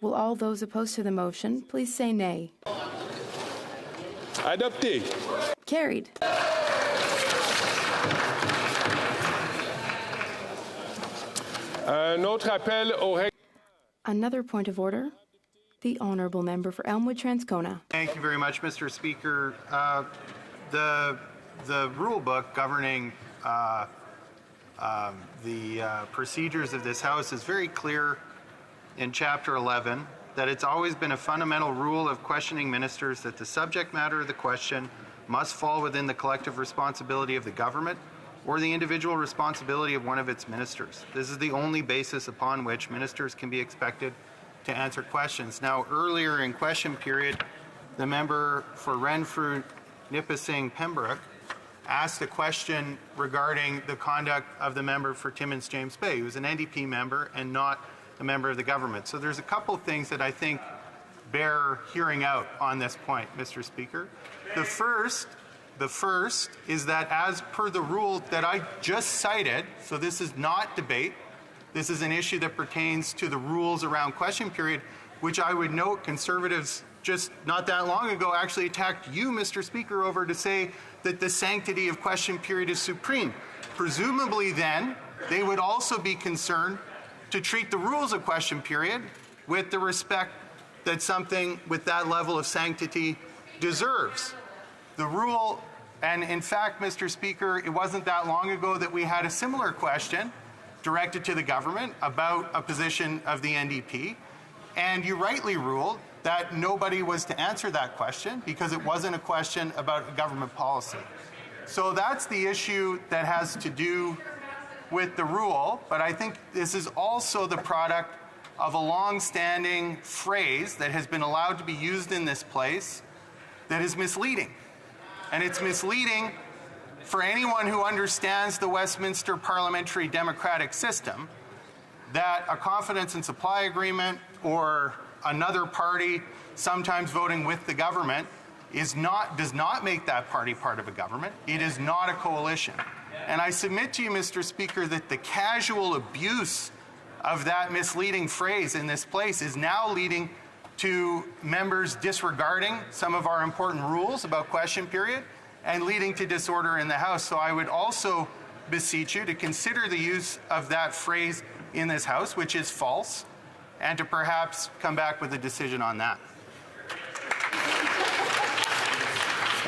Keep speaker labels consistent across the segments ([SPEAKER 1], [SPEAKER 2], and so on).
[SPEAKER 1] Will all those opposed to the motion please say nay?
[SPEAKER 2] Adopté.
[SPEAKER 1] Carried.
[SPEAKER 2] Un autre appel au règlement.
[SPEAKER 1] Another point of order. The Honourable Member for Elmwood-Transcona.
[SPEAKER 3] Thank you very much, Mr. Speaker. The rule book governing the procedures of this House is very clear in Chapter 11 that it's always been a fundamental rule of questioning ministers that the subject matter of the question must fall within the collective responsibility of the government or the individual responsibility of one of its ministers. This is the only basis upon which ministers can be expected to answer questions. Now, earlier in question period, the member for Renfrew, Nipissing, Pembroke asked a question regarding the conduct of the member for Timmins, James Bay, who was an NDP member and not a member of the government. So there's a couple of things that I think bear hearing out on this point, Mr. Speaker. The first is that as per the rule that I just cited, so this is not debate, this is an issue that pertains to the rules around question period, which I would note Conservatives just not that long ago actually attacked you, Mr. Speaker, over to say that the sanctity of question period is supreme. Presumably then, they would also be concerned to treat the rules of question period with the respect that something with that level of sanctity deserves. The rule, and in fact, Mr. Speaker, it wasn't that long ago that we had a similar question directed to the government about a position of the NDP, and you rightly ruled that nobody was to answer that question because it wasn't a question about a government policy. So that's the issue that has to do with the rule, but I think this is also the product of a long-standing phrase that has been allowed to be used in this place that is misleading. And it's misleading for anyone who understands the Westminster parliamentary democratic system, that a confidence and supply agreement or another party sometimes voting with the government does not make that party part of a government. It is not a coalition. And I submit to you, Mr. Speaker, that the casual abuse of that misleading phrase in this place is now leading to members disregarding some of our important rules about question period and leading to disorder in the House. So I would also beseech you to consider the use of that phrase in this House, which is false, and to perhaps come back with a decision on that.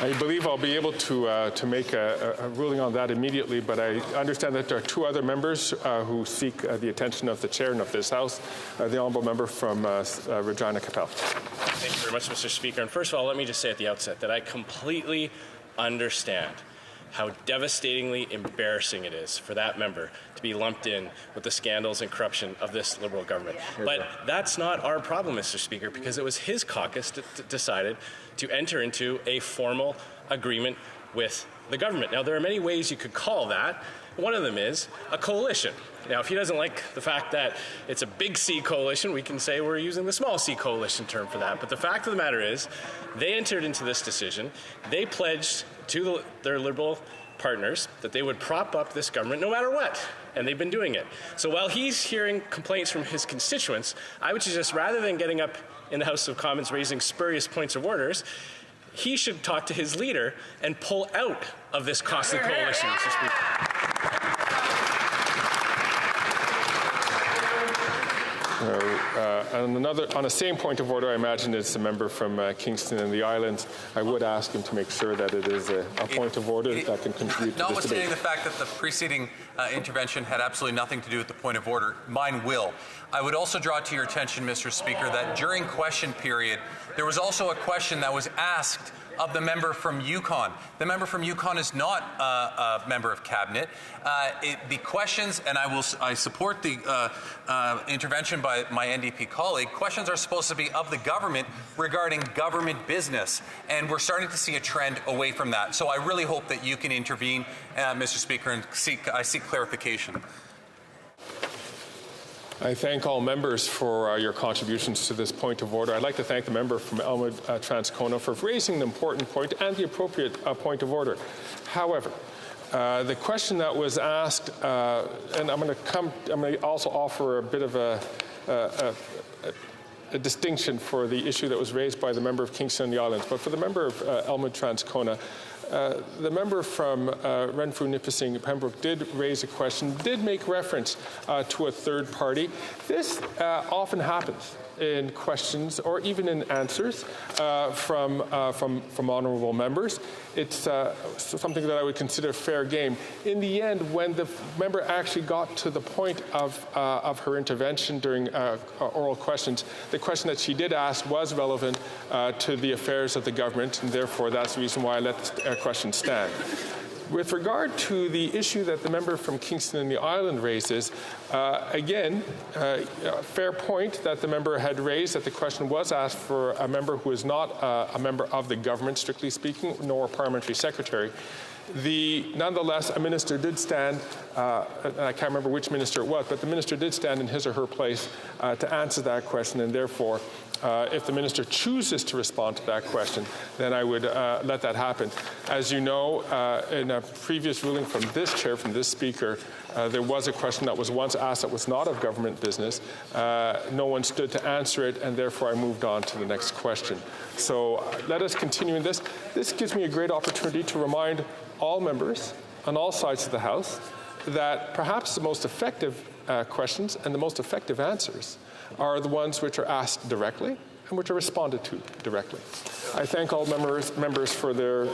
[SPEAKER 2] I believe I'll be able to make a ruling on that immediately, but I understand that there are two other members who seek the attention of the chair and of this House. The honourable member from Regina Capel.
[SPEAKER 4] Thank you very much, Mr. Speaker. And first of all, let me just say at the outset that I completely understand how devastatingly embarrassing it is for that member to be lumped in with the scandals and corruption of this Liberal government. But that's not our problem, Mr. Speaker, because it was his caucus that decided to enter into a formal agreement with the government. Now, there are many ways you could call that. One of them is a coalition. Now, if he doesn't like the fact that it's a big C coalition, we can say we're using the small C coalition term for that. But the fact of the matter is, they entered into this decision. They pledged to their Liberal partners that they would prop up this government no matter what, and they've been doing it. So while he's hearing complaints from his constituents, I would suggest rather than getting up in the House of Commons raising spurious points of orders, he should talk to his leader and pull out of this costly coalition, Mr. Speaker.
[SPEAKER 2] On the same point of order, I imagine it's a member from Kingston and the Islands. I would ask him to make sure that it is a point of order that can contribute to this debate.
[SPEAKER 5] Notwithstanding the fact that the preceding intervention had absolutely nothing to do with the point of order, mine will. I would also draw to your attention, Mr. Speaker, that during question period, there was also a question that was asked of the member from Yukon. The member from Yukon is not a member of cabinet. The questions, and I support the intervention by my NDP colleague, questions are supposed to be of the government regarding government business, and we're starting to see a trend away from that. So I really hope that you can intervene, Mr. Speaker, and I seek clarification.
[SPEAKER 2] I thank all members for your contributions to this point of order. I'd like to thank the member from Elmwood-Transcona for raising an important point and the appropriate point of order. However, the question that was asked, and I'm going to also offer a bit of a distinction for the issue that was raised by the member of Kingston and the Islands. But for the member of Elmwood-Transcona, the member from Renfrew-Nipissing Pembroke did raise a question, did make reference to a third party. This often happens in questions or even in answers from honourable members. It's something that I would consider fair game. In the end, when the member actually got to the point of her intervention during oral questions, the question that she did ask was relevant to the affairs of the government, and therefore that's the reason why I let the question stand. With regard to the issue that the member from Kingston and the Island raises, again, fair point that the member had raised, that the question was asked for a member who is not a member of the government, strictly speaking, nor a parliamentary secretary. Nonetheless, a minister did stand, and I can't remember which minister it was, but the minister did stand in his or her place to answer that question, and therefore, if the minister chooses to respond to that question, then I would let that happen. As you know, in a previous ruling from this chair, from this speaker, there was a question that was once asked that was not of government business. No one stood to answer it, and therefore I moved on to the next question. So let us continue in this. This gives me a great opportunity to remind all members on all sides of the House that perhaps the most effective questions and the most effective answers are the ones which are asked directly and which are responded to directly. I thank all members for their